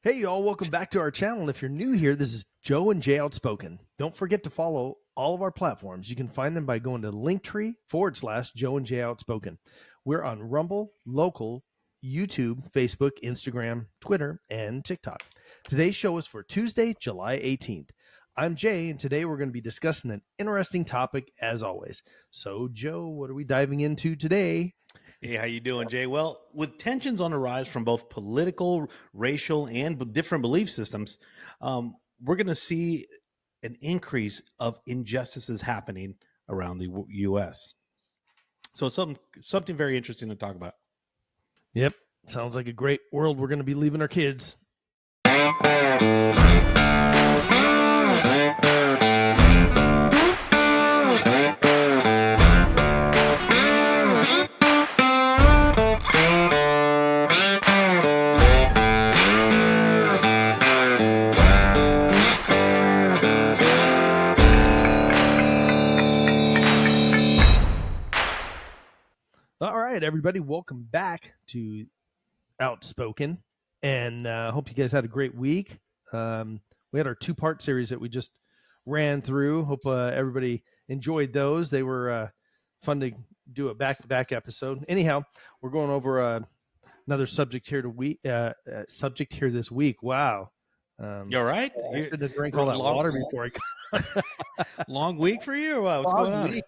Hey, y'all, welcome back to our channel. If you're new here, this is Joe and Jay Outspoken. Don't forget to follow all of our platforms. You can find them by going to Linktree/Joe and Jay Outspoken. We're on Rumble, Local, YouTube, Facebook, Instagram, Twitter, and TikTok. Today's show is for Tuesday, July 18th. I'm Jay, and today we're going to be discussing an interesting topic as always. So, Joe, what are we diving into today? Hey, how you doing, Jay? Well, with tensions on the rise from both political, racial, and different belief systems, we're going to see an increase of injustices happening around the U.S. So something very interesting to talk about. Yep, sounds like a great world we're going to be leaving our kids. All right, everybody, welcome back to Outspoken, and hope you guys had a great week. We had our two-part series that we just ran through. Hope everybody enjoyed those. They were fun to do a back-to-back episode. Anyhow, we're going over another subject here this week. Wow. You all right? I should have drank all that water before I long week for you or what? What's going on? Week,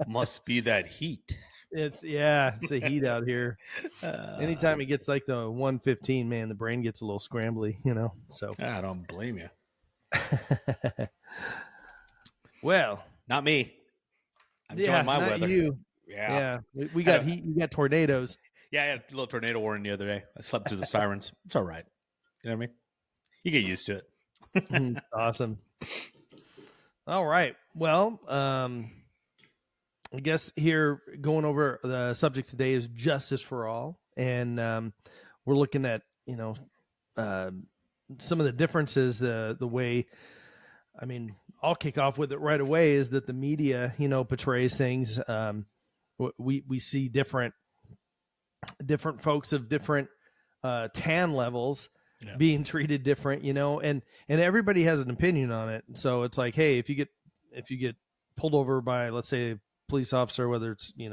Must be that heat. It's the heat out here. Anytime it gets like the 115, man, the brain gets a little scrambly, so I don't blame you. Well, not me. I'm enjoying my weather. You. Yeah. We got heat. You got tornadoes. Yeah, I had a little tornado warning the other day. I slept through the sirens. It's all right. You know what I mean? You get used to it. Awesome. All right. Well, I guess here going over the subject today is justice for all. And we're looking at, some of the differences, the way, I'll kick off with it right away is that the media, portrays things. We see different folks of different tan levels being treated different, and everybody has an opinion on it. So it's like, hey, if you get pulled over by, let's say, a police officer, whether it's, you're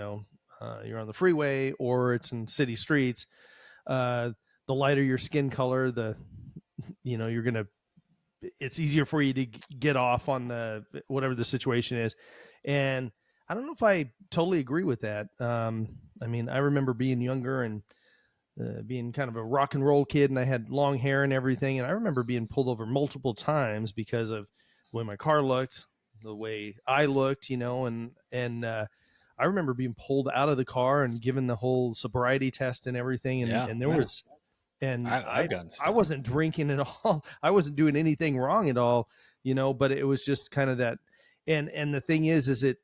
on the freeway or it's in city streets, the lighter your skin color, it's easier for you to get off on whatever the situation is. And I don't know if I totally agree with that. I remember being younger and being kind of a rock and roll kid, and I had long hair and everything. And I remember being pulled over multiple times because of the way my car looked, the way I looked, and I remember being pulled out of the car and given the whole sobriety test and everything. And there was, and I wasn't drinking at all. I wasn't doing anything wrong at all, but it was just kind of that. And the thing is it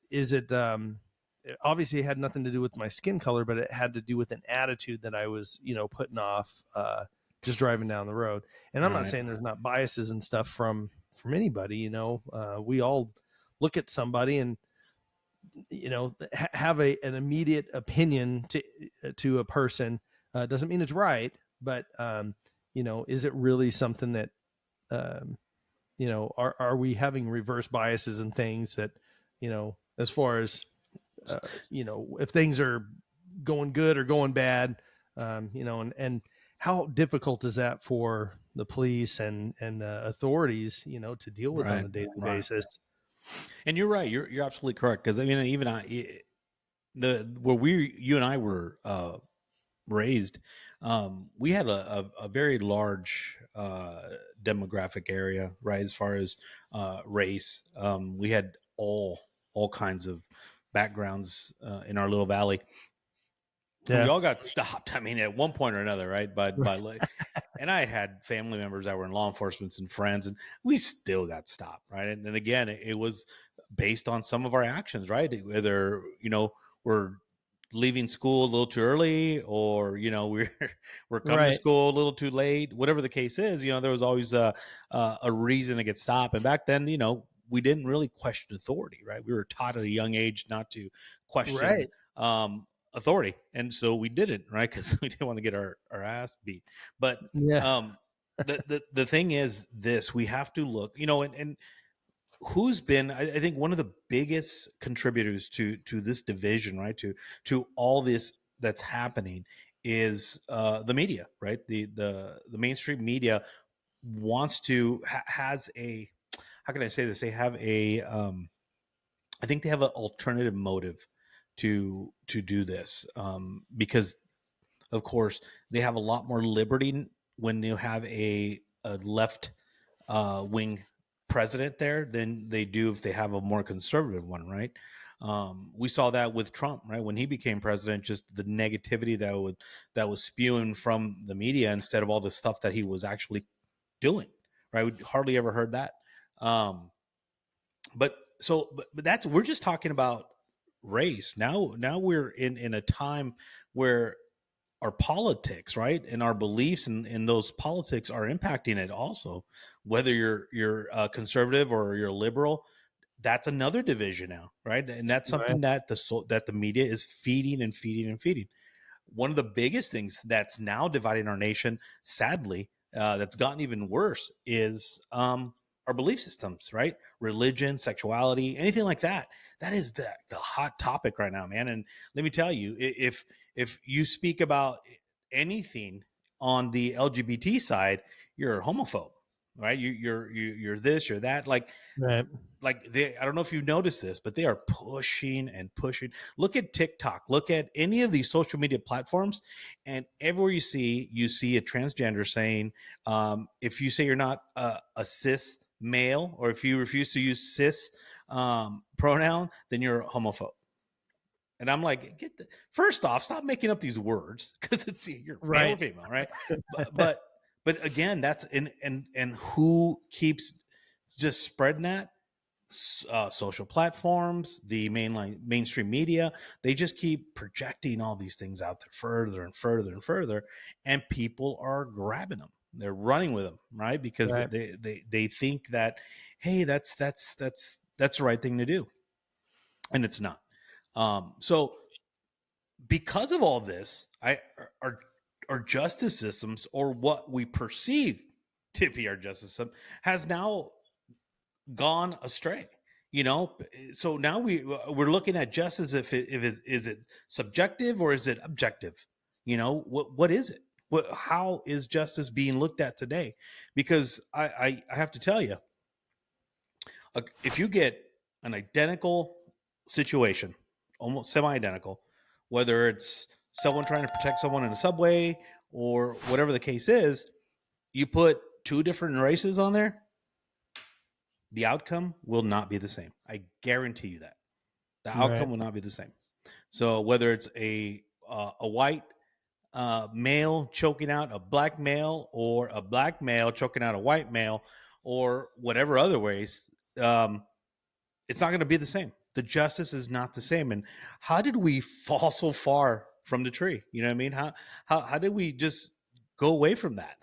obviously had nothing to do with my skin color, but it had to do with an attitude that I was, putting off, just driving down the road. And I'm not saying there's not biases and stuff from anybody, we all look at somebody and, have an immediate opinion to a person. Doesn't mean it's right, but, is it really something that, are we having reverse biases and things that, as far as, if things are going good or going bad, and how difficult is that for the police and authorities, to deal with on a daily basis? And you're right. You're absolutely correct. Because even you and I were raised, we had a very large demographic area, right? As far as race, we had all kinds of backgrounds in our little valley. Yeah. We all got stopped. At one point or another, right? But and I had family members that were in law enforcement and friends, and we still got stopped, right? And again, it was based on some of our actions, right? Whether we're leaving school a little too early, or we're coming to school a little too late. Whatever the case is, there was always a reason to get stopped. And back then, we didn't really question authority, right? We were taught at a young age not to question authority, and so we didn't, right? Because we didn't want to get our ass beat. But The thing is this: we have to look, and who's been, I think, one of the biggest contributors to this division, right? To all this that's happening is the media, right? The mainstream media wants to has a, how can I say this? They have a I think they have an alternative motive to do this, because of course they have a lot more liberty when you have a left wing president there than they do if they have a more conservative one, right? We saw that with Trump, right? When he became president, just the negativity that was spewing from the media instead of all the stuff that he was actually doing, right? We hardly ever heard that. Um, but that's, we're just talking about race. Now we're in a time where our politics, right, and our beliefs in those politics are impacting it also. Whether you're conservative or you're liberal, that's another division now, right? And that's Right. something that that the media is feeding and feeding and feeding. One of the biggest things that's now dividing our nation, sadly, that's gotten even worse, is our belief systems, right? Religion, sexuality, anything like that. That is the hot topic right now, man. And let me tell you, if you speak about anything on the LGBT side, you're a homophobe, right? You're this, you're that. Right. They, I don't know if you've noticed this, but they are pushing and pushing. Look at TikTok, look at any of these social media platforms, and everywhere you see a transgender saying, if you say you're not a cis male, or if you refuse to use cis pronoun, then you're a homophobe. And I'm like, first off, stop making up these words, because it's, you're male or Right. female, right? But again, that's, and who keeps just spreading that? Social platforms, the mainstream media. They just keep projecting all these things out there further and further and further, and people are grabbing them. They're running with them, right? Because Right. they think that, hey, that's the right thing to do, and it's not. So because of all this, our justice systems, or what we perceive to be our justice system, has now gone astray. So now we're looking at justice, if is it subjective or is it objective? What is it? How is justice being looked at today? Because I have to tell you, if you get an identical situation, almost semi-identical, whether it's someone trying to protect someone in a subway or whatever the case is, you put two different races on there, the outcome will not be the same. I guarantee you that the Right. outcome will not be the same. So whether it's a white male choking out a black male, or a black male choking out a white male, or whatever other ways, it's not going to be the same. The justice is not the same. And how did we fall so far from the tree? You know what I mean? How did we just go away from that?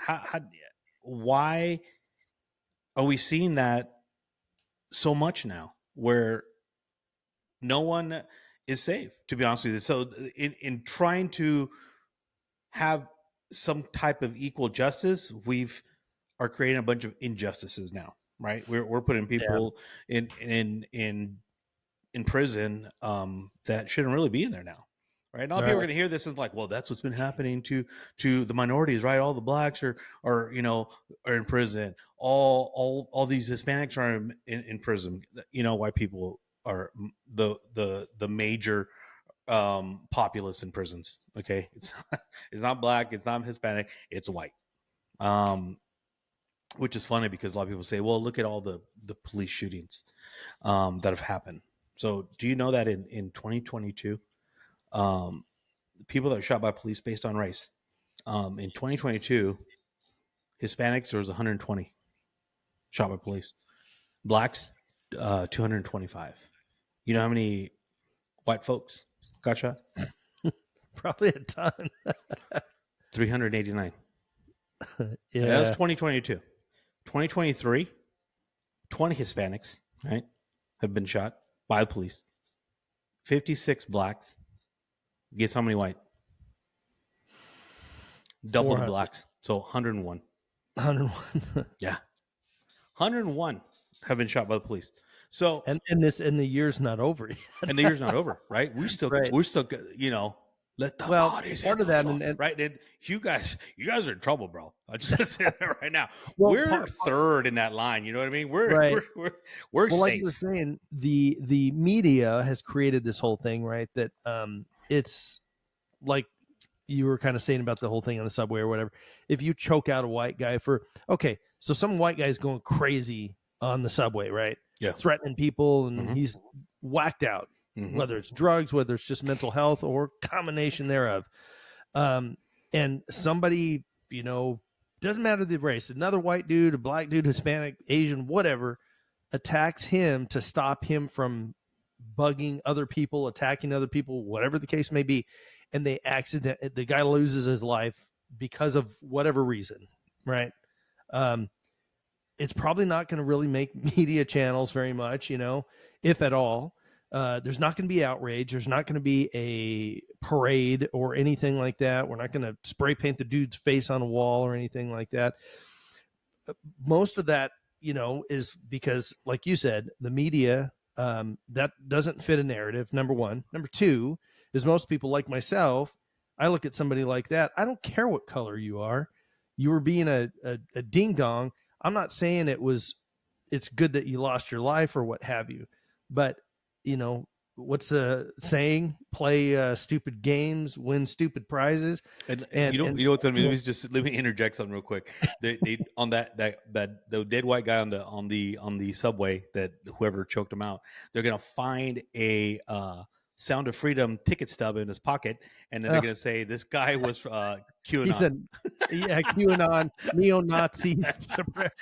Why are we seeing that so much now, where no one is safe, to be honest with you? So in trying to have some type of equal justice, we've are creating a bunch of injustices now, right? We're putting Yeah. people in prison, that shouldn't really be in there now, right? And a lot of people are Right. going to hear this and like, well, that's what's been happening to the minorities, right? All the blacks are are in prison. All these Hispanics are in prison. White people are the major populace in prisons. Okay, it's not black, it's not Hispanic, it's white. Um, which is funny because a lot of people say, well, look at all the police shootings that have happened. So do you know that in 2022, um, people that were shot by police based on race, in 2022, Hispanics, there was 120 shot by police. Blacks, 225. You know how many white folks got shot? Probably a ton. 389. And that was Yeah. 2022. 2023, 20 Hispanics, right, have been shot by the police. 56 blacks. Guess how many white? Double the 400. blacks. So 101. 101. Yeah, 101 have been shot by the police. So, And the year's not over and the yet. year's not over, right? Right. We're still, let the Well, bodies hit part of the that, floor, and right? And you guys are in trouble, bro. I just gonna say that right now. well, We're third in that line. You know what I mean? right. We're Well, like you were safe. saying, the media has created this whole thing, right? That it's like you were kind of saying about the whole thing on the subway or whatever. If you choke out a white guy for okay, so some white guy's going crazy on the subway, right? Yeah. Threatening people, and Mm-hmm. he's whacked out, Mm-hmm. whether it's drugs, whether it's just mental health, or combination thereof. Um, and somebody, doesn't matter the race, another white dude, a black dude, Hispanic, Asian, whatever, attacks him to stop him from bugging other people, attacking other people, whatever the case may be, and the guy loses his life because of whatever reason, right? Um, it's probably not going to really make media channels very much, if at all. There's not going to be outrage. There's not going to be a parade or anything like that. We're not going to spray paint the dude's face on a wall or anything like that. Most of that, is because, like you said, the media, that doesn't fit a narrative. Number one. Number two is most people like myself. I look at somebody like that. I don't care what color you are. You were being a ding dong. I'm not saying it's good that you lost your life or what have you, but what's the saying? Play stupid games, win stupid prizes, And and you know what's gonna be? Just let me interject something real quick. They on that the dead white guy on the subway, that whoever choked him out, they're gonna find a Sound of Freedom ticket stub in his pocket, and then they're uh, gonna say this guy was he's QAnon. a yeah, QAnon, neo-Nazi,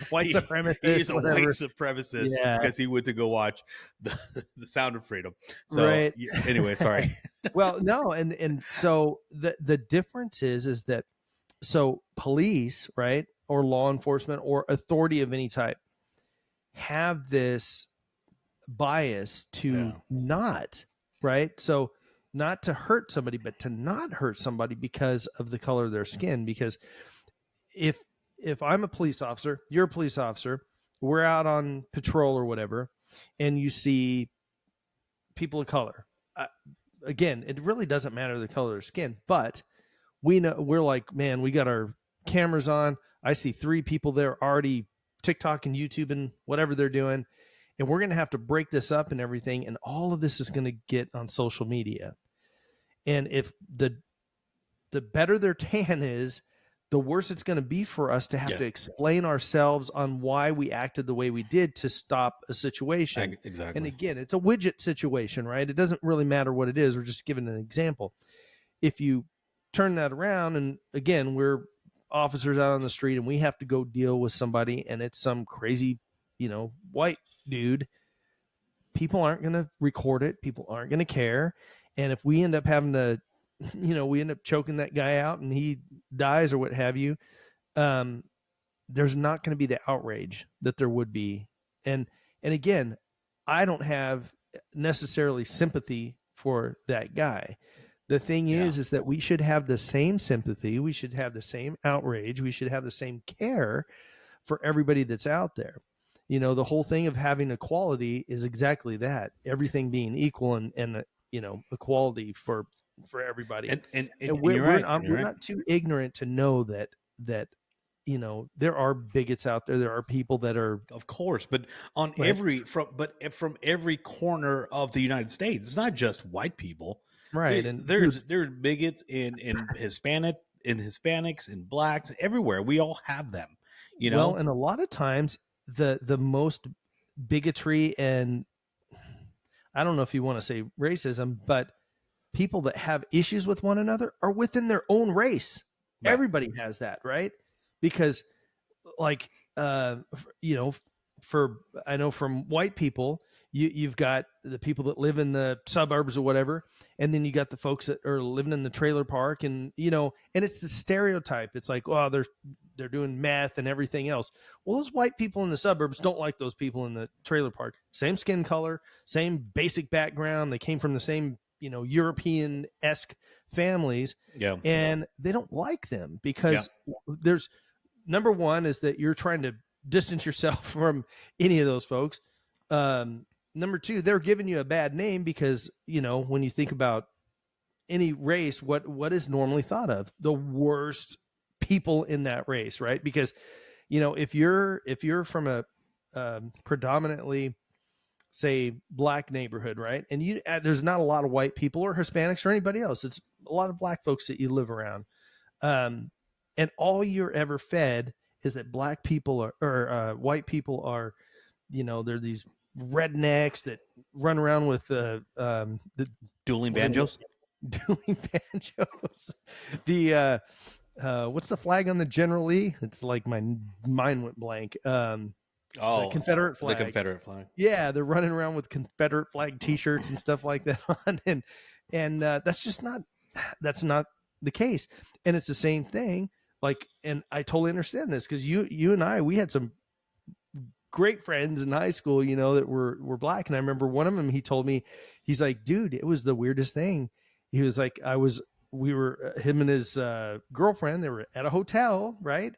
white He supremacist, is a white whatever. supremacist Yeah, because he went to go watch the Sound of Freedom. So right. anyway, sorry. Well, no, and so the difference is that so police, right, or law enforcement or authority of any type have this bias to Yeah, not, right? So not to hurt somebody, but to not hurt somebody because of the color of their skin. Because if I'm a police officer, you're a police officer, we're out on patrol or whatever, and you see people of color. Again, it really doesn't matter the color of their skin, but we're like, man, we got our cameras on. I see three people there already TikTok and YouTube and whatever they're doing, and we're gonna have to break this up and everything, and all of this is gonna get on social media. And if the better their tan is, the worse it's going to be for us to have yeah, to explain ourselves on why we acted the way we did to stop a situation. And exactly. again, it's a widget situation, right? It doesn't really matter what it is. We're just giving an example. If you turn that around, and again, we're officers out on the street and we have to go deal with somebody and it's some crazy, white dude, people aren't going to record it. People aren't going to care. And if we end up having to, we end up choking that guy out and he dies or what have you, um, there's not going to be the outrage that there would be. And again, I don't have necessarily sympathy for that guy. The thing Yeah, is that we should have the same sympathy. We should have the same outrage. We should have the same care for everybody that's out there. The whole thing of having equality is exactly that. Everything being equal and equality for everybody. And and you're right. And you're we're right. not too ignorant to know that there are bigots out there. There are people that are Of course, but on right, from every corner of the United States, it's not just white people. right. And dude, There's bigots in Hispanics, in blacks, everywhere. We all have them, you well, know. and a lot of times the most bigotry, and I don't know if you want to say racism, but people that have issues with one another are within their own race. Yeah, Everybody has that, right? Because like you know for I know from white people, you've got the people that live in the suburbs or whatever, and then you got the folks that are living in the trailer park, and and it's the stereotype. It's like, oh, they're doing meth and everything else. Well, those white people in the suburbs don't like those people in the trailer park. Same skin color, same basic background, they came from the same European-esque families, yeah, and they don't like them yeah. because there's number one is that you're trying to distance yourself from any of those folks. Number two, they're giving you a bad name because, when you think about any race, what is normally thought of? The worst people in that race, right? Because, if you're from a predominantly, say, black neighborhood, right, and there's not a lot of white people or Hispanics or anybody else. It's a lot of black folks that you live around, um, and all you're ever fed is that black people or white people are, they're these rednecks that run around with the Dueling what are banjos. they doing banjos? The what's the flag on the General Lee? It's like my mind went blank. The Oh, Confederate the flag. Confederate flag. Yeah, they're running around with Confederate flag T-shirts and stuff like that on, and that's not the case. And it's the same thing. Like, and I totally understand this because you and I, we had some great friends in high school, that were black. And I remember one of them, he told me, he's like, dude, it was the weirdest thing. He was like, we were, him and his girlfriend, they were at a hotel, right?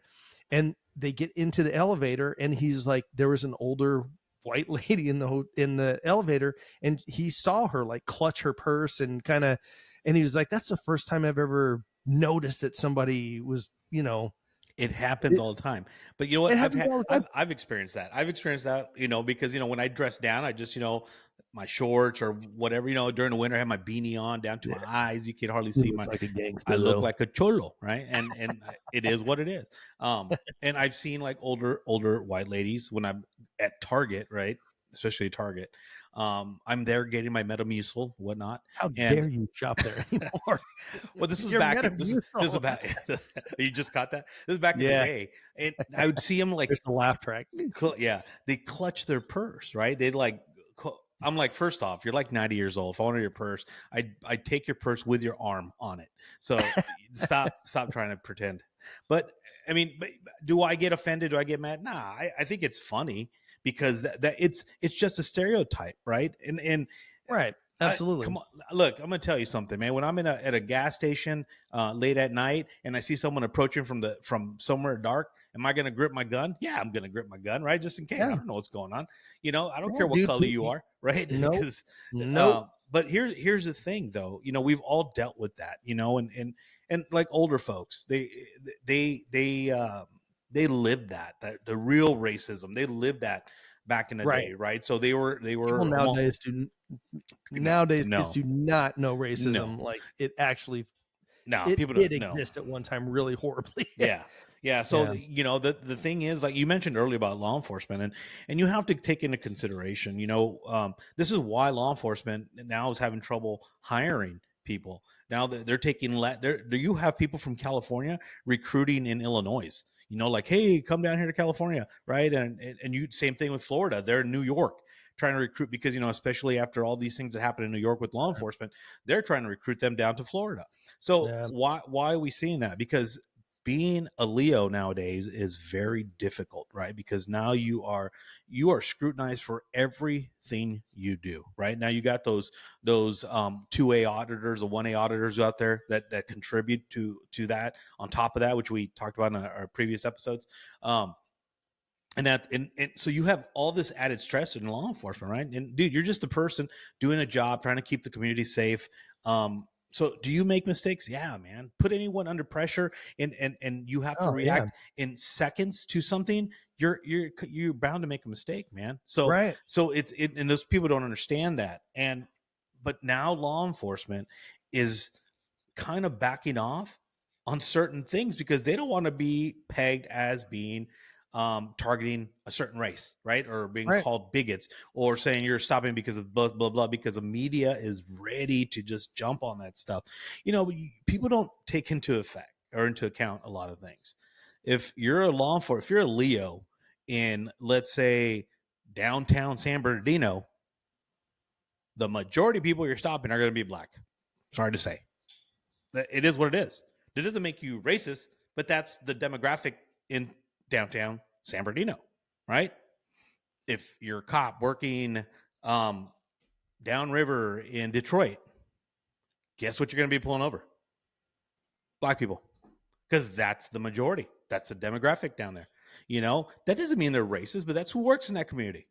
And they get into the elevator, and he's like, there was an older white lady in the elevator, and he saw her like clutch her purse and and he was like, that's the first time I've ever noticed that somebody was, It happens it, all the time. But you know what? it I've happens had all the time. I've experienced that. I've experienced that, because when I dress down, I just, my shorts or whatever, during the winter I have my beanie on down to my eyes. You can hardly You see look my like a I gangster look though. like a cholo, right? It is what it is. And I've seen like older white ladies when I'm at Target, right? Especially Target. I'm there getting my Metamucil, whatnot. How And dare you shop there anymore? well, this was You're back in this is Metamucil. back. You just caught that. This is back in the Yeah, day, and I would see them there's like, the laugh track. yeah, they clutch their purse, right? They'd like. I'm like, first off, you're like 90 years old. If I wanted your purse, I'd take your purse with your arm on it. So stop trying to pretend. But I mean, do I get offended? Do I get mad? Nah, I think it's funny because that it's just a stereotype, right? And Right, come absolutely. on, look, I'm gonna tell you something, man. When I'm at a gas station late at night and I see someone approaching from somewhere dark, am I gonna grip my gun? Yeah, I'm gonna grip my gun, right, just in case. I Yeah, don't know what's going on. I don't yeah, care what dude. color you are, right? Nope, Because, nope. but here's the thing, though. We've all dealt with that, and like older folks, they lived that the real racism. They lived that back in the Right. day, right? So they were People almost no, nowadays, kids no, do not know no, racism like it actually no, it people did don't know. exist at one time really horribly. Yeah. Yeah. So, Yeah. the thing is, like you mentioned earlier about law enforcement, and you have to take into consideration, this is why law enforcement now is having trouble hiring people. Now they're taking, do you have people from California recruiting in Illinois? Like, hey, come down here to California, right? And you, same thing with Florida. They're in New York trying to recruit because, especially after all these things that happen in New York with law enforcement, they're trying to recruit them down to Florida. So Yeah. why are we seeing that? Because being a Leo nowadays is very difficult, right? Because now you are scrutinized for everything you do, right? Now you got those 2A auditors or 1A auditors out there that contribute to that on top of that, which we talked about in our previous episodes. And so you have all this added stress in law enforcement, right? And dude, you're just a person doing a job, trying to keep the community safe. So do you make mistakes? Yeah, man. Put anyone under pressure and you have to Oh yeah. react in seconds to something. You're bound to make a mistake, man. So Right. so and those people don't understand that. But now law enforcement is kind of backing off on certain things because they don't want to be pegged as being targeting a certain race, right? Or being Right. called bigots or saying you're stopping because of blah, blah, blah, because the media is ready to just jump on that stuff. People don't take into effect or into account a lot of things. If you're a law enforcement, if you're a Leo in, let's say, downtown San Bernardino, the majority of people you're stopping are going to be black. Sorry to say. It is what it is. It doesn't make you racist, but that's the demographic in downtown San Bernardino, right? If you're a cop working downriver in Detroit, guess what you're going to be pulling over? Black people. because that's the majority. That's the demographic down there. That doesn't mean they're racist, but that's who works in that community.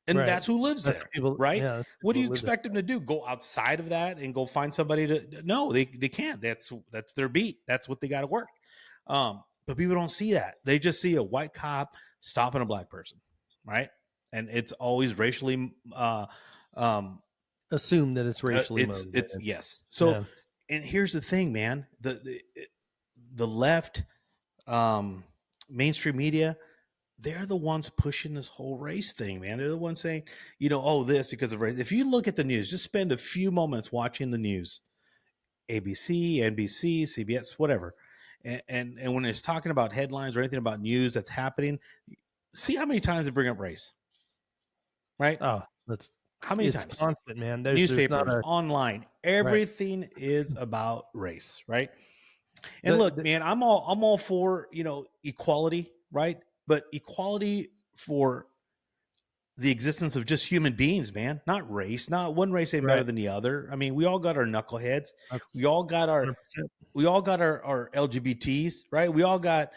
And Right. that's who lives That's there, people. right? Yeah, that's What do people you that live there. expect them to do? Go outside of that and go find somebody to? No, they can't. That's their beat. That's what they got to work. But people don't see that. They just see a white cop stopping a black person, right? And it's always racially. Um, Assume that it's racially it's motivated. yes. Yeah. So, and here's the thing, man. The left, um, mainstream media, they're the ones pushing this whole race thing, man. They're the ones saying, oh, this because of race. If you look at the news, just spend a few moments watching the news, ABC, NBC, CBS, whatever. And when it's talking about headlines or anything about news that's happening, see how many times they bring up race, right? Oh, that's How many it's times? constant, man. There's not Newspapers, a online, right. everything is about race, right? And look, The man, I'm all for, equality, right? But equality for the existence of just human beings, man, not race. Not one race ain't better right. than the other. I mean, we all got our knuckleheads. That's We all got our 100%. we all got our LGBTs, right? We all got,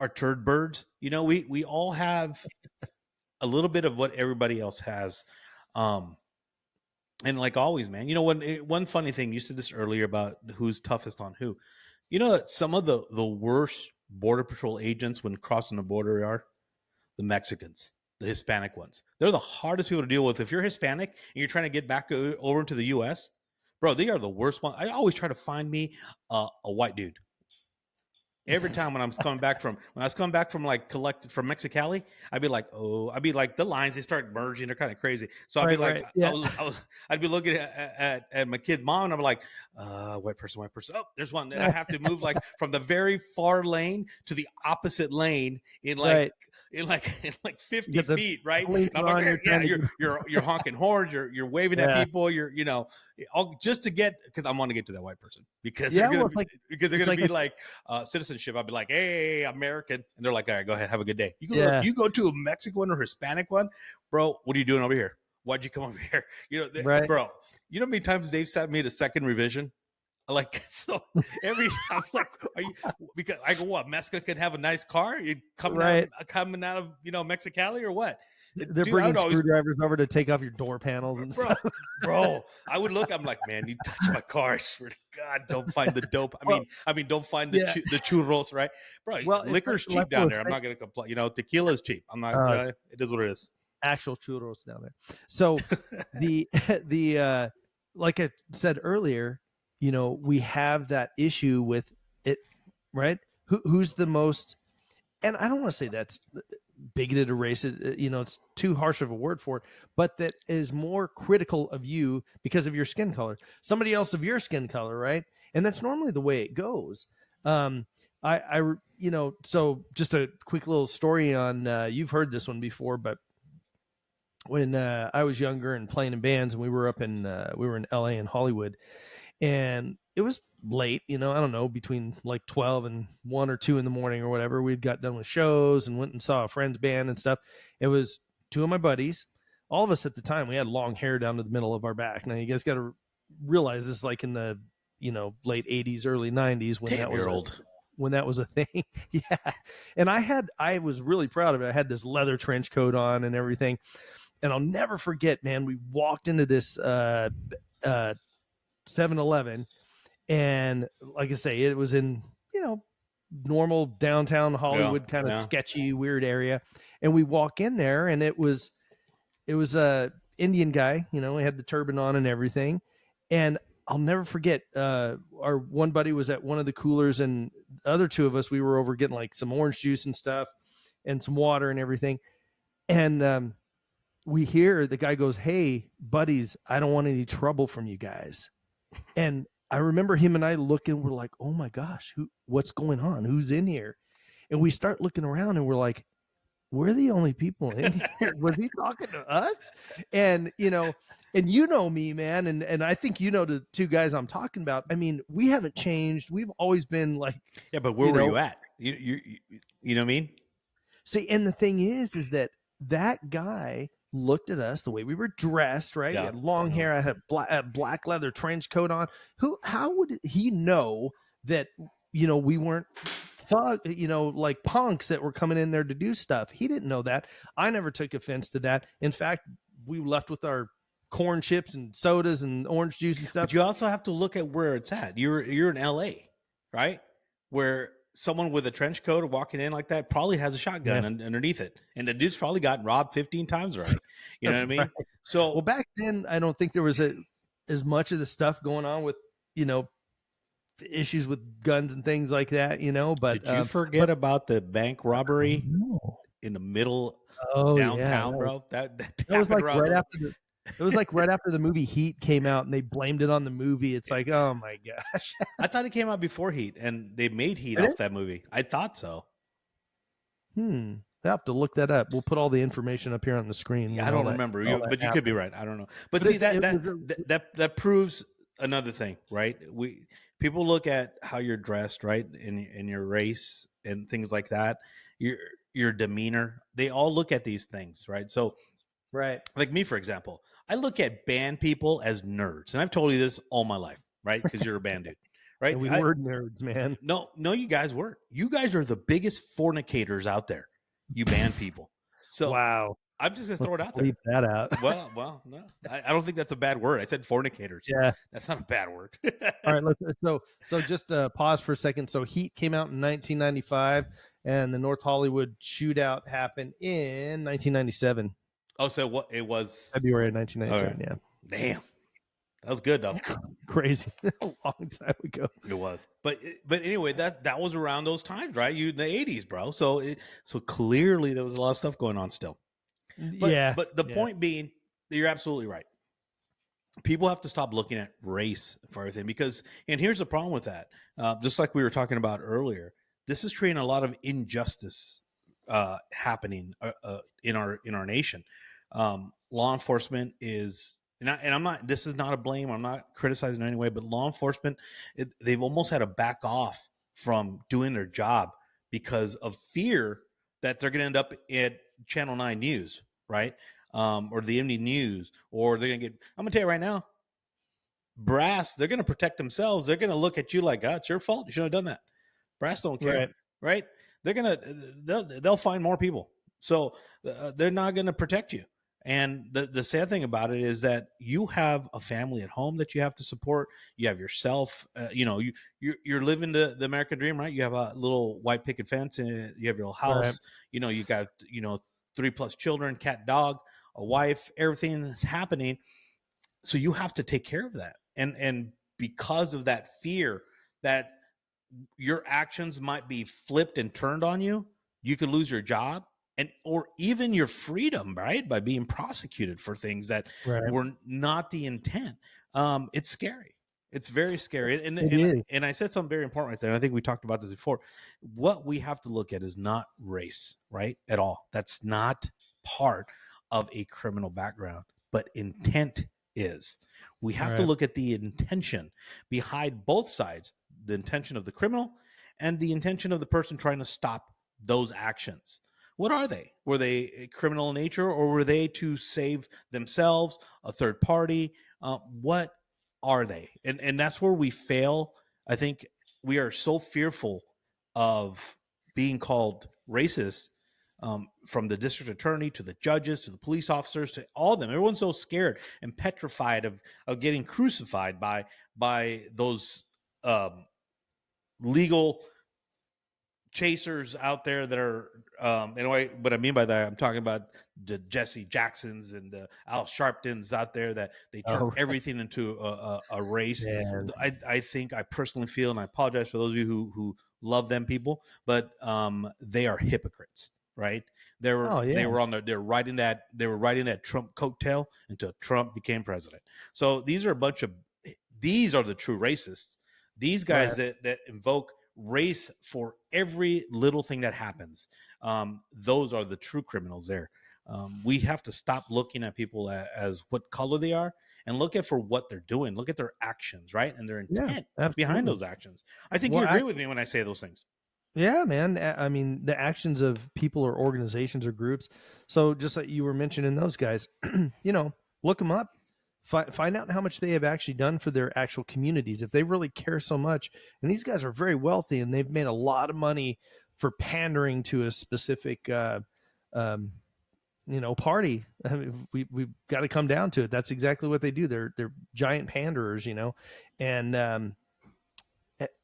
our turd birds. We all have a little bit of what everybody else has. Um, and like always, man, one funny thing, you said this earlier about who's toughest on who. You know that some of the worst border patrol agents when crossing the border are the Mexicans, the Hispanic ones. They're the hardest people to deal with. If you're Hispanic and you're trying to get back over into the U.S., bro, they are the worst one. I always try to find me a white dude. Every time when I was coming back from like collect from Mexicali, I'd be like the lines they start merging, they're kind of crazy. So I'd be Right, like, right. Yeah. I'd be looking at my kid's mom, and I'm like, white person, white person. Oh, there's one, and I have to move like from the very far lane to the opposite lane in like Right. in like You 50 get the feet, right? And I'm blinker like, on, you're yeah, trying to get you're honking horns, you're waving at yeah. people, all just to get because I want to get to that white person Yeah, well, because they're it's gonna like be a like citizenship. I'd be like, hey, American, and they're like, all right, go ahead, have a good day. yeah, You go to a Mexican one or Hispanic one, bro. What are you doing over here? Why'd you come over here? right. Bro. You know how many times they've sent me to second revision? Like so, every I'm like, are you? Because I go, what? Mexico could have a nice car. You Right. coming out of Mexicali or what? They're Dude, I bringing would always screwdrivers over to take off your door panels and bro, stuff. bro. I would look. I'm like, man, you touch my car. I swear to God, don't find the dope. Well, Don't find yeah. the churros, right, bro? Well, it's Liquor's like cheap I down was there. I'm saying, not gonna complain. Tequila's cheap. I'm not. uh, It is what it is. actual churros down there. So the the like I said earlier, we have that issue with it, right? Who's the most, and I don't want to say that's bigoted or racist, it's too harsh of a word for it, but that is more critical of you because of your skin color, somebody else of your skin color, right? And that's normally the way it goes. So just a quick little story on, you've heard this one before, but when I was younger and playing in bands, and we were in LA and Hollywood, and it was late, I don't know, between like 12 and 1 or 2 in the morning or whatever. We'd got done with shows and went and saw a friend's band and stuff. It was two of my buddies. All of us at the time, we had long hair down to the middle of our back. Now you guys got to realize this is like in the, late 80s, early 90s Damn, you're old. when that was a thing. Yeah. And I was really proud of it. I had this leather trench coat on and everything. And I'll never forget, man, we walked into this 7-Eleven, and like I say, it was in, normal downtown Yeah, Hollywood kind of yeah. sketchy, weird area. And we walk in there, and it was a Indian guy, he had the turban on and everything. And I'll never forget, our one buddy was at one of the coolers, and the other two of us, we were over getting like some orange juice and stuff and some water and everything. And we hear the guy goes, "Hey, buddies, I don't want any trouble from you guys." And I remember him and I looking, we're like, "Oh my gosh, what's going on? Who's in here?" And we start looking around, and we're like, "We're the only people in here. Was he talking to us?" And me, man, and I think the two guys I'm talking about. I mean, we haven't changed. We've always been like, Yeah, but where you were know, you at? You know what I mean? see, and the thing is that guy looked at us the way we were dressed, right? We Yeah, had long hair. I had a black leather trench coat on. How would he know that we weren't like punks that were coming in there to do stuff. He didn't know that. I never took offense to that. In fact, we left with our corn chips and sodas and orange juice and stuff. But you also have to look at where it's at. You're in LA, right? Where someone with a trench coat walking in like that probably has a Yeah. shotgun underneath it. And the dude's probably gotten robbed 15 times already. You know what I Right. mean? Well, So back then, I don't think there was as much of the stuff going on with, you know, issues with guns and things like that, did you forget but about the bank robbery no. in the middle Oh yeah, downtown, bro? That that was happened like around right those. after the it was like right after the movie Heat came out and they blamed it on the movie. It's like, oh my gosh. I thought it came out before Heat, and they made Heat Did off it? that movie. I thought so. I have to look that up. We'll put all the information up here on the screen Yeah, when I all don't that remember, all that but you could be happened. right. I don't know. But But see it was that proves another thing, right? We people look at how you're dressed, right, in your race and things like that, your your demeanor. They all look at these things, right? So, right. like me, for example, I look at band people as nerds, and I've told you this all my life, right? Because you're a band dude, right? And we were nerds, man. No, you guys weren't. You guys are the biggest fornicators out there, you band people. So Wow. I'm just gonna Let's throw it out there. bleep that out. No, I don't think that's a bad word. I said fornicators. Yeah. That's not a bad word. All right, so just pause for a second. So Heat came out in 1995 and the North Hollywood shootout happened in 1997. Oh, so what it was? February of All right. 1997, yeah. Damn, that was good though. Crazy. A long time ago. It was, but anyway, that was around those times, right? You in the '80s, bro. So clearly there was a lot of stuff going on still. Yeah. But the Yeah. point being, you're absolutely right. People have to stop looking at race for everything because, and here's the problem with that. Just like we were talking about earlier, this is creating a lot of injustice happening in our nation. Law enforcement is, and I'm not. This is not a blame. I'm not criticizing in any way, but law enforcement, they've almost had to back off from doing their job because of fear that they're going to end up at Channel 9 News, right? Or the MD News, or they're going to get. I'm going to tell you right now, brass, they're going to protect themselves. They're going to look at you like, "God, it's your fault. You shouldn't have done that." Brass don't care, Right. right? They'll find more people, so they're not going to protect you. And the sad thing about it is that you have a family at home that you have to support. You have yourself. You're living the American dream, right? You have a little white picket fence, and you have your little Right. house. You got 3+ children, cat, dog, a wife. Everything is happening, so you have to take care of that. And because of that fear that your actions might be flipped and turned on you, you could lose your job and or even your freedom, right? By being prosecuted for things that Right. were not the intent. It's scary. It's very scary. And It and is. and I said something very important right there. And I think we talked about this before. What we have to look at is not race, right? At all. That's not part of a criminal background, but intent is. We have to Right. look at the intention behind both sides, the intention of the criminal and the intention of the person trying to stop those actions. What are they? Were they criminal in nature, or were they to save themselves, a third party? What are they? And that's where we fail. I think we are so fearful of being called racist, from the district attorney to the judges to the police officers to all of them. Everyone's so scared and petrified of getting crucified by those legal chasers out there that are anyway. What I mean by that, I'm talking about the Jesse Jacksons and the Al Sharptons out there that they turn Oh, everything into a race. man. I think, I personally feel, and I apologize for those of you who love them people, but they are hypocrites, right? Oh, They yeah. were on they're riding that Trump coattail until Trump became president. So these are the true racists. These Right. guys that invoke race for every little thing that happens. Those are the true criminals there. We have to stop looking at people as what color they are and look at for what they're doing. Look at their actions, right? And their Yeah, intent behind absolutely. those actions. I think you Well, agree with me when I say those things. yeah, man. I mean, the actions of people or organizations or groups. So just like you were mentioning those guys, look them up, Find out how much they have actually done for their actual communities if they really care so much. And these guys are very wealthy and they've made a lot of money for pandering to a specific um, party. I mean, we've got to come down to it. That's exactly what they do. They're giant panderers, and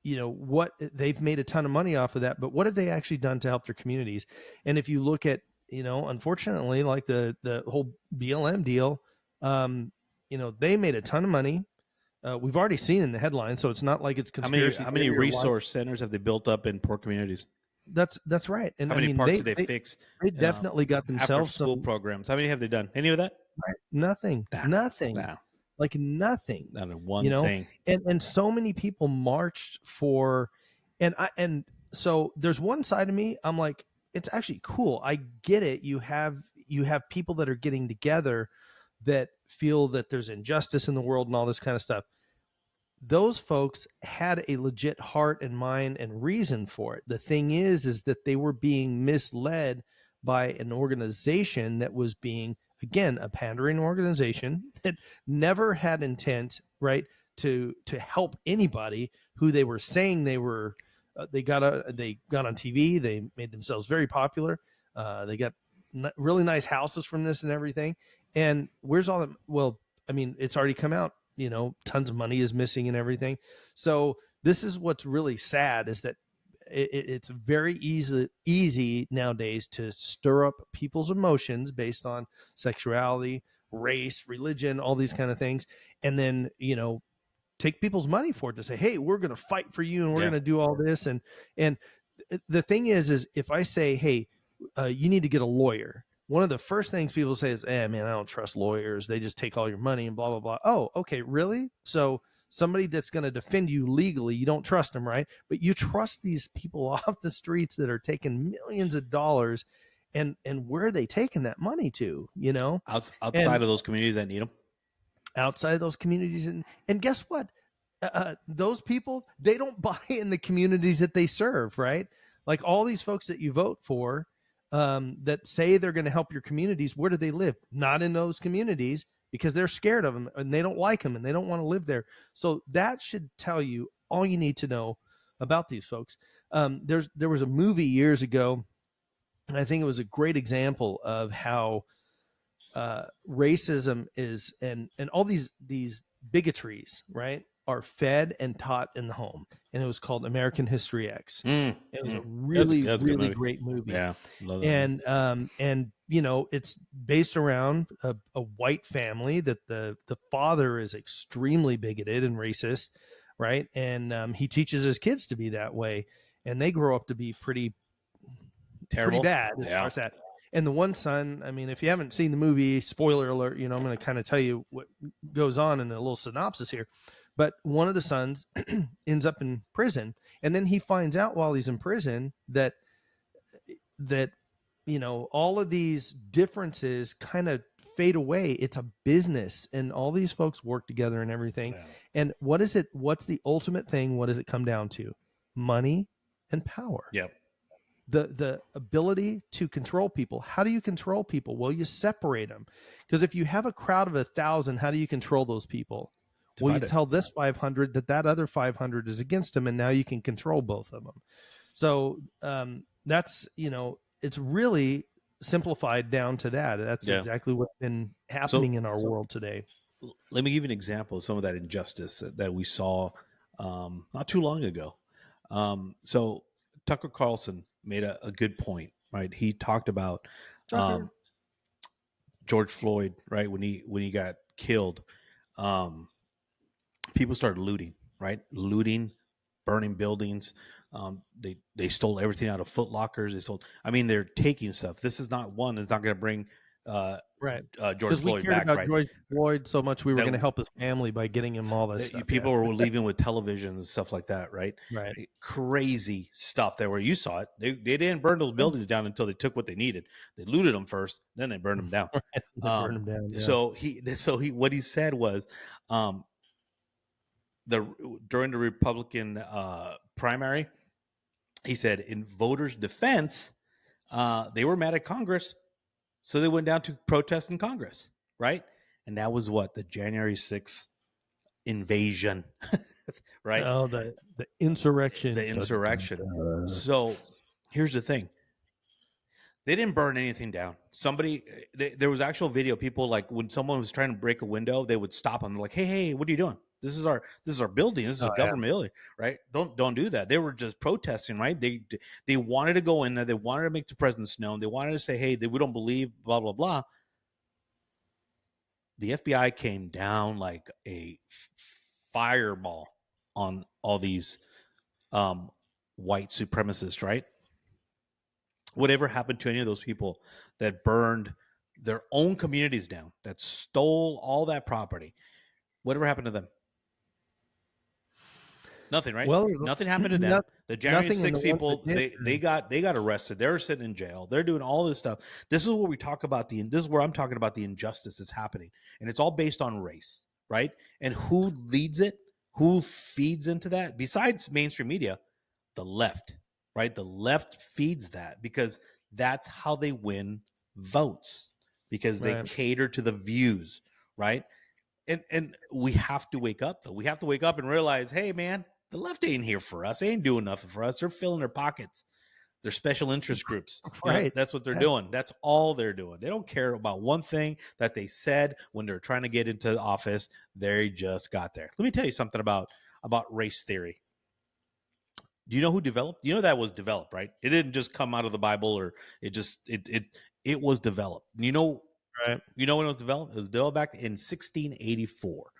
what they've made a ton of money off of that. But what have they actually done to help their communities? And if you look at, unfortunately, like the whole BLM deal, they made a ton of money. We've already seen in the headlines, so it's not like it's conspiracy How many theory or what. resource centers have they built up in poor communities? That's right. And How I many mean, parks they did they they fix? they definitely got After themselves school some. programs. How many have they done? Any of that? Right. Nothing, Nah, nothing, nah, like nothing, not in you one know. thing. And so many people marched for, and so there's one side of me. I'm like, it's actually cool. I get it. You have people that are getting together that feel that there's injustice in the world and all this kind of stuff. Those folks had a legit heart and mind and reason for it. The thing is that they were being misled by an organization that was being, again, a pandering organization that never had intent, right, to help anybody who they were saying they were. They got on TV. They made themselves very popular. They got really nice houses from this and everything. And where's all the well? I mean, it's already come out, tons of money is missing and everything. So this is what's really sad is that it's very easy nowadays to stir up people's emotions based on sexuality, race, religion, all these kind of things, and then take people's money for it to say, hey, we're going to fight for you and we're Yeah. going to do all this. And the thing is if I say, hey, you need to get a lawyer, one of the first things people say is, man, I don't trust lawyers. They just take all your money and blah, blah, blah. Oh, okay. Really? So somebody that's going to defend you legally, you don't trust them, right? But you trust these people off the streets that are taking millions of dollars, and where are they taking that money to, Outside and of those communities that need them. outside of those communities. And guess what? Those people, they don't buy in the communities that they serve, right? Like all these folks that you vote for, that say they're going to help your communities, where do they live? Not in those communities because they're scared of them and they don't like them and they don't want to live there. So that should tell you all you need to know about these folks. There was a movie years ago, and I think it was a great example of how racism is, and all these bigotries, right, are fed and taught in the home. And it was called American History X. It was a really That's a good really movie. great movie. Yeah, love that movie. And it's based around a white family that the father is extremely bigoted and racist, right? And he teaches his kids to be that way, and they grow up to be pretty Terrible. bad as far Yeah. as that. And the one son, I mean, if you haven't seen the movie, spoiler alert, I'm going to kind of tell you what goes on in a little synopsis here. But one of the sons ends up in prison, and then he finds out while he's in prison that all of these differences kind of fade away. It's a business, and all these folks work together and everything. Yeah. And what is it? What's the ultimate thing? What does it come down to? Money and power. Yep. The ability to control people. How do you control people? Well, you separate them, because if you have a crowd of 1,000, how do you control those people? Well, you Divide it. tell this 500 that other 500 is against them, and now you can control both of them. So that's it's really simplified down to that. That's Yeah. exactly what's been happening So in our world today. let me give you an example of some of that injustice that we saw not too long ago. So Tucker Carlson made a good point, right? He talked about Tucker. um, George Floyd, right, when he got killed. Um, People started looting, right? Looting, burning buildings. They stole everything out of Foot Lockers. They stole. I mean, they're taking stuff. This is not one. It's not going to bring uh, Right. George Because we Floyd cared back, about right? George Floyd so much, we were That going to help his family by getting him all this stuff. people Yeah. were leaving with televisions and stuff like that, right? Right. Crazy stuff there where you saw it. They didn't burn those buildings down until they took what they needed. They looted them first, then they burned them down. They burned him down. Yeah. So he what he said was during the Republican primary, he said in voters' defense, they were mad at Congress, so they went down to protest in Congress, right? And that was what? The January 6th invasion, right? Oh, the insurrection. The Dun, dun, insurrection. dun. So here's the thing: they didn't burn anything down. There was actual video. People, like, when someone was trying to break a window, they would stop them. They're like, hey, what are you doing? This is our building. This is Oh a yeah, government building, right? Don't do that. They were just protesting, right? They wanted to go in there. They wanted to make the presence known. They wanted to say, hey, we don't believe, blah blah blah. The FBI came down like a fireball on all these white supremacists, right? Whatever happened to any of those people that burned their own communities down, that stole all that property? Whatever happened to them? Nothing, right? well, Nothing happened to them. not, The January nothing in 6 the ones that people, did. they got arrested. They're sitting in jail. They're doing all this stuff. This is what we talk about. This is where I'm talking about the injustice that's happening, and it's all based on race, right? And who leads it? Who feeds into that? Besides mainstream media, the left, right? The left feeds that because that's how they win votes, because they Right, cater to the views, right? And we have to wake up, though. We have to wake up and realize, hey, man, the left ain't here for us. They ain't doing nothing for us. They're filling their pockets. They're special interest groups. right. That's what they're That- doing. That's all they're doing. They don't care about one thing that they said when they're trying to get into the office. They just got there. Let me tell you something about race theory. Do you know who developed? You know that was developed, right? It didn't just come out of the Bible, or it was developed. right. You know when it was developed? It was developed back in 1684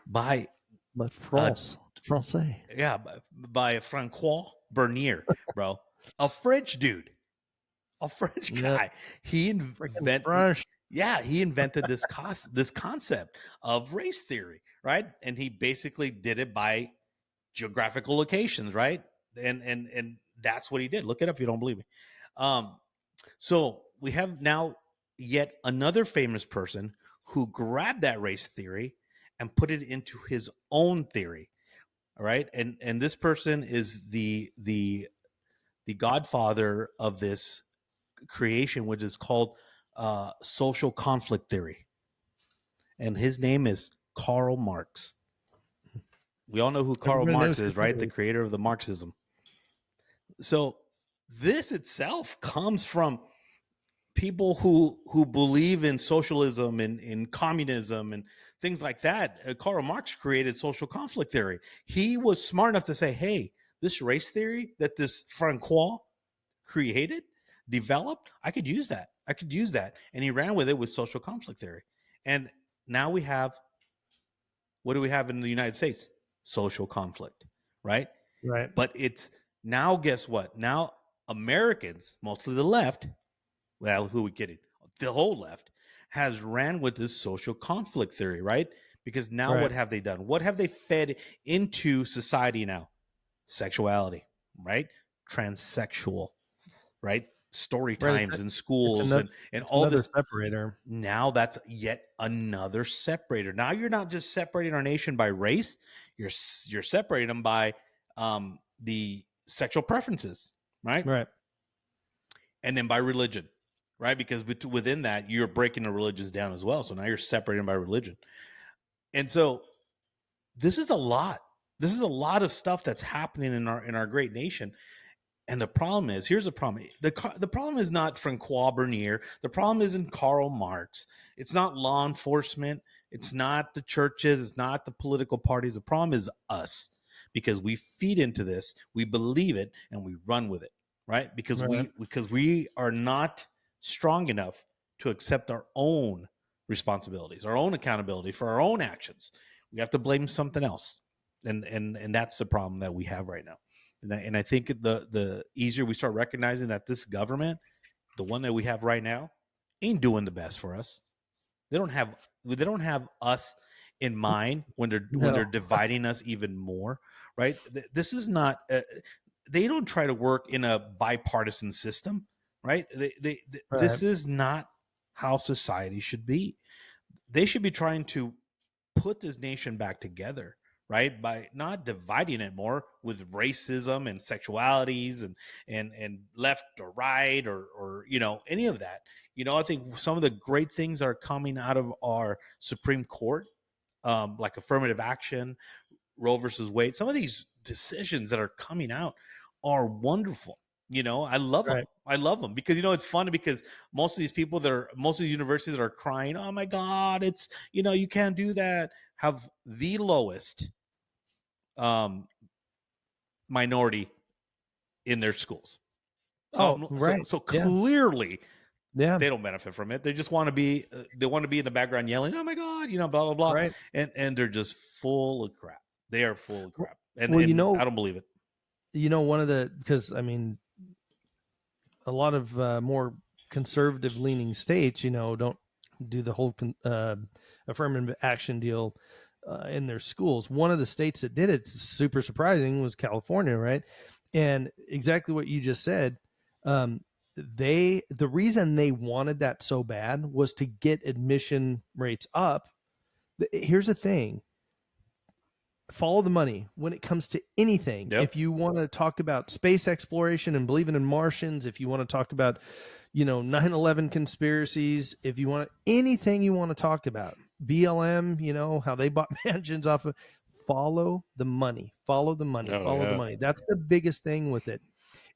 by But uh Francais. yeah, by Francois Bernier, bro. A French dude, a French Yeah, guy. He freaking invented French. Yeah, he invented this concept of race theory, right? And he basically did it by geographical locations, right? And that's what he did. Look it up if you don't believe me. Um, so we have now yet another famous person who grabbed that race theory and put it into his own theory. All right, and this person is the godfather of this creation, which is called social conflict theory, and his name is Karl Marx. We all know who Karl Everybody Marx knows who is, that right? The is. creator of the Marxism. So this itself comes from people who believe in socialism and in communism and things like that. Karl Marx created social conflict theory. He was smart enough to say, "Hey, this race theory that this Francois created, developed, I could use that. I could use that." And he ran with it with social conflict theory. And now we have, what do we have in the United States? Social conflict, right? Right, But it's now, guess what? Now Americans, mostly the left, well, who are we kidding? The whole left has ran with this social conflict theory, right? Because now right, what have they done? What have they fed into society now? Sexuality, right? Transsexual, right? Story right. times in It's schools another and it's all another this. separator. Now that's yet another separator. Now you're not just separating our nation by race, you're separating them by the sexual preferences, right? Right, And then by religion, right? Because within that, you're breaking the religions down as well. So now you're separating by religion. And so this is a lot. This is a lot of stuff that's happening in our great nation. And the problem is, here's the problem. The problem is not Francois Bernier. The problem isn't Karl Marx. It's not law enforcement. It's not the churches. It's not the political parties. The problem is us, because we feed into this, we believe it, and we run with it, right? right, Because we are not strong enough to accept our own responsibilities, our own accountability for our own actions. We have to blame something else, and that's the problem that we have right now. And I think the easier we start recognizing that this government, the one that we have right now, ain't doing the best for us. They don't have us in mind when they're no, dividing us even more, right? This is not. They don't try to work in a bipartisan system, right? right, This is not how society should be. They should be trying to put this nation back together, right? By not dividing it more with racism and sexualities and left or right or any of that. I think some of the great things are coming out of our Supreme Court, like affirmative action, Roe versus Wade. Some of these decisions that are coming out are wonderful. I love them. Right. I love them because it's fun because most of the universities that are crying, oh my God, it's you can't do that, have the lowest um, minority in their schools. So Oh, I'm so right. so Yeah. clearly Yeah. they don't benefit from it. They just want to be in the background yelling, "Oh my God," blah blah blah, Right. and they're just full of crap. They are full of W- crap, and Well, I don't believe it. one of the, because I mean, a lot of more conservative leaning states, don't do the whole affirmative action deal in their schools. One of the states that did it, super surprising, was California, right? And exactly what you just said. The reason they wanted that so bad was to get admission rates up. Here's the thing: follow the money when it comes to anything. Yep. If you want to talk about space exploration and believing in Martians, if you want to talk about, 9/11 conspiracies, if you want anything you want to talk about, BLM, how they bought mansions off of, follow the money, follow the money, Oh follow the yeah. money. That's the biggest thing with it.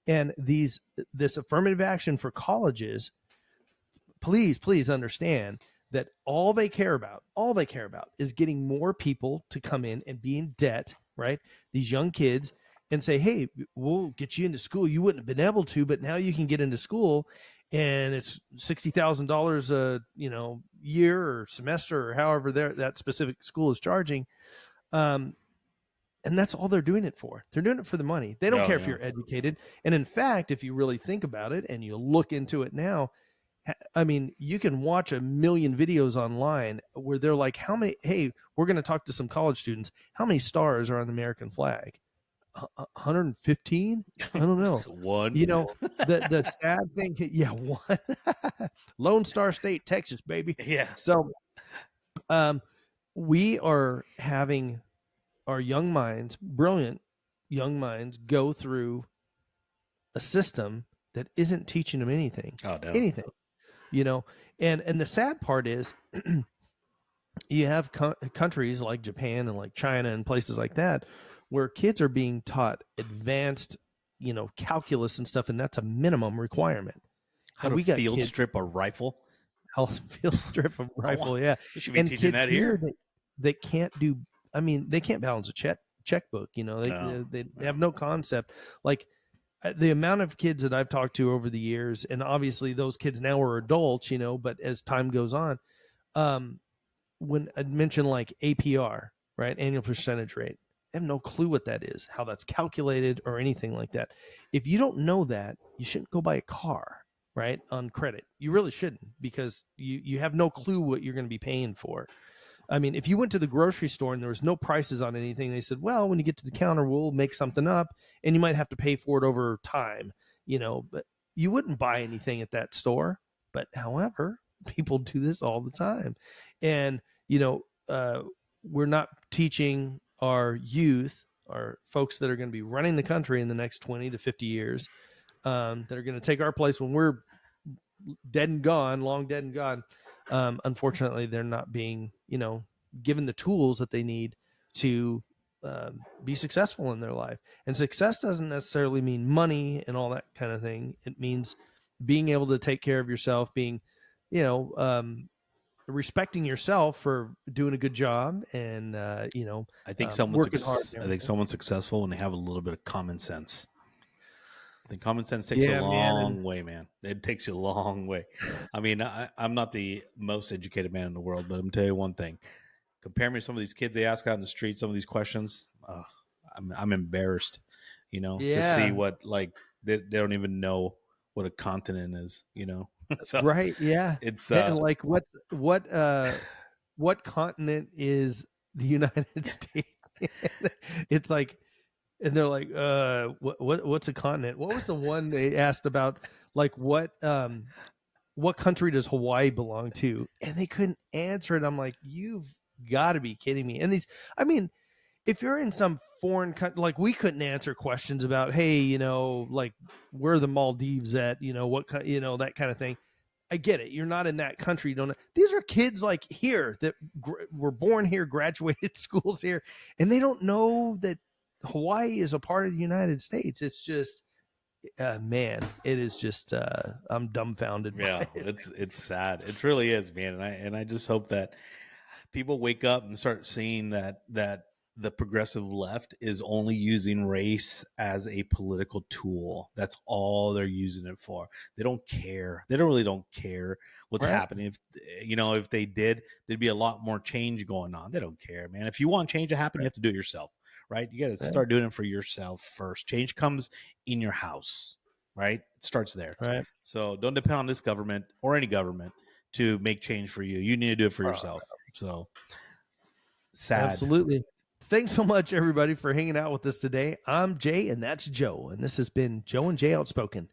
And this affirmative action for colleges, please understand that all they care about is getting more people to come in and be in debt, right? These young kids, and say, hey, we'll get you into school. You wouldn't have been able to, but now you can get into school, and it's $60,000 a year or semester or however that specific school is charging. Um, and that's all they're doing it for. They're doing it for the money. They don't Oh care if yeah. you're educated. And in fact, if you really think about it and you look into it now, I mean, you can watch a million videos online where they're like, how many, hey, we're going to talk to some college students. How many stars are on the American flag? 115? I don't know. One. You know, the sad thing, yeah, one. Lone Star State, Texas, baby. Yeah. So, um, we are having our young minds, brilliant young minds, go through a system that isn't teaching them anything, Oh no. anything, you know. And the sad part is, you have countries like Japan and like China and places like that where kids are being taught advanced, calculus and stuff, and that's a minimum requirement. How And to we got field kids strip a rifle? health field strip of I want. rifle, yeah, They should be and teaching kids that here here. that can't do. I mean, they can't balance a checkbook. No. They have No. no concept. Like the amount of kids that I've talked to over the years, and obviously those kids now are adults, but as time goes on, um, when I mention like APR, right, annual percentage rate, I have no clue what that is, how that's calculated, or anything like that. If you don't know that, you shouldn't go buy a car, right, on credit. You really shouldn't, because you have no clue what you're going to be paying for. I mean, if you went to the grocery store and there was no prices on anything, they said, well, when you get to the counter, we'll make something up, and you might have to pay for it over time, but you wouldn't buy anything at that store. But however, people do this all the time. And, we're not teaching our youth, our folks that are going to be running the country in the next 20 to 50 years, that are going to take our place when we're dead and gone, long dead and gone. Unfortunately, they're not being, given the tools that they need to be successful in their life. And success doesn't necessarily mean money and all that kind of thing. It means being able to take care of yourself, being, you know, respecting yourself for doing a good job, and working hard and I think everything. someone's successful when they have a little bit of common sense. I think common sense takes you a Yeah, man. And long way, man. It takes you a long way. I mean, I'm not the most educated man in the world, but I'm tell you one thing: compare me to some of these kids they ask out in the street some of these questions. I'm embarrassed, to see yeah, what like they don't even know what a continent is. So right. Yeah. it's And like, what continent is the United States? It's like, and they're like, what's a continent? What was the one they asked about? Like, what country does Hawaii belong to? And they couldn't answer it. I'm like, you've got to be kidding me. And these, I mean, if you're in some foreign country, like we couldn't answer questions about, hey, like where are the Maldives at, what kind, that kind of thing. I get it. You're not in that country. You don't. These are kids like here that were born here, graduated schools here, and they don't know that Hawaii is a part of the United States. It's just, man, it is just. I'm dumbfounded by Yeah, it. it's sad. It really is, man. And I just hope that people wake up and start seeing that the progressive left is only using race as a political tool. That's all they're using it for. They don't care. They don't care what's Right. happening. If they did, there'd be a lot more change going on. They don't care, man. If you want change to happen, you Right. have to do it yourself, right? You got to Right. start doing it for yourself first. Change comes in your house, right? It starts there. Right. So don't depend on this government or any government to make change for you. You need to do it for Uh, yourself. So sad. Absolutely. Thanks so much, everybody, for hanging out with us today. I'm Jay, and that's Joe, and this has been Joe and Jay Outspoken.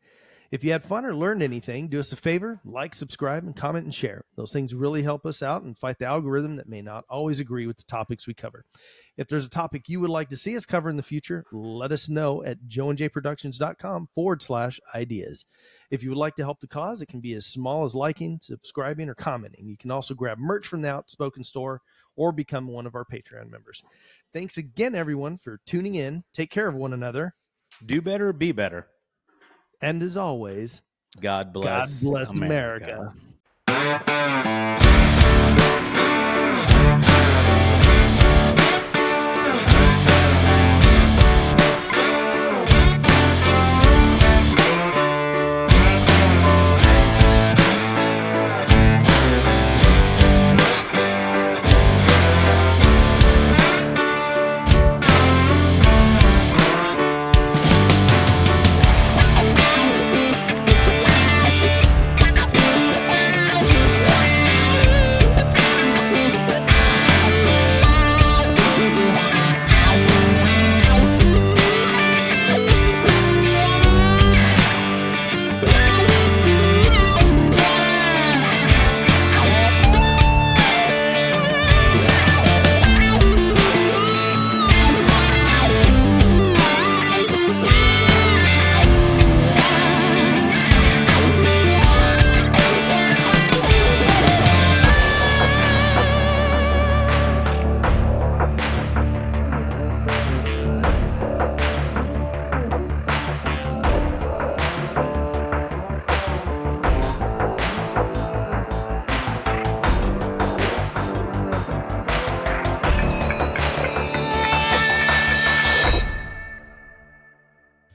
If you had fun or learned anything, do us a favor, like, subscribe, and comment and share. Those things really help us out and fight the algorithm that may not always agree with the topics we cover. If there's a topic you would like to see us cover in the future, let us know at joeandjproductions.com/ideas. If you would like to help the cause, it can be as small as liking, subscribing, or commenting. You can also grab merch from the Outspoken store or become one of our Patreon members. Thanks again, everyone, for tuning in. Take care of one another. Do better, be better. And as always, God God bless bless America. America.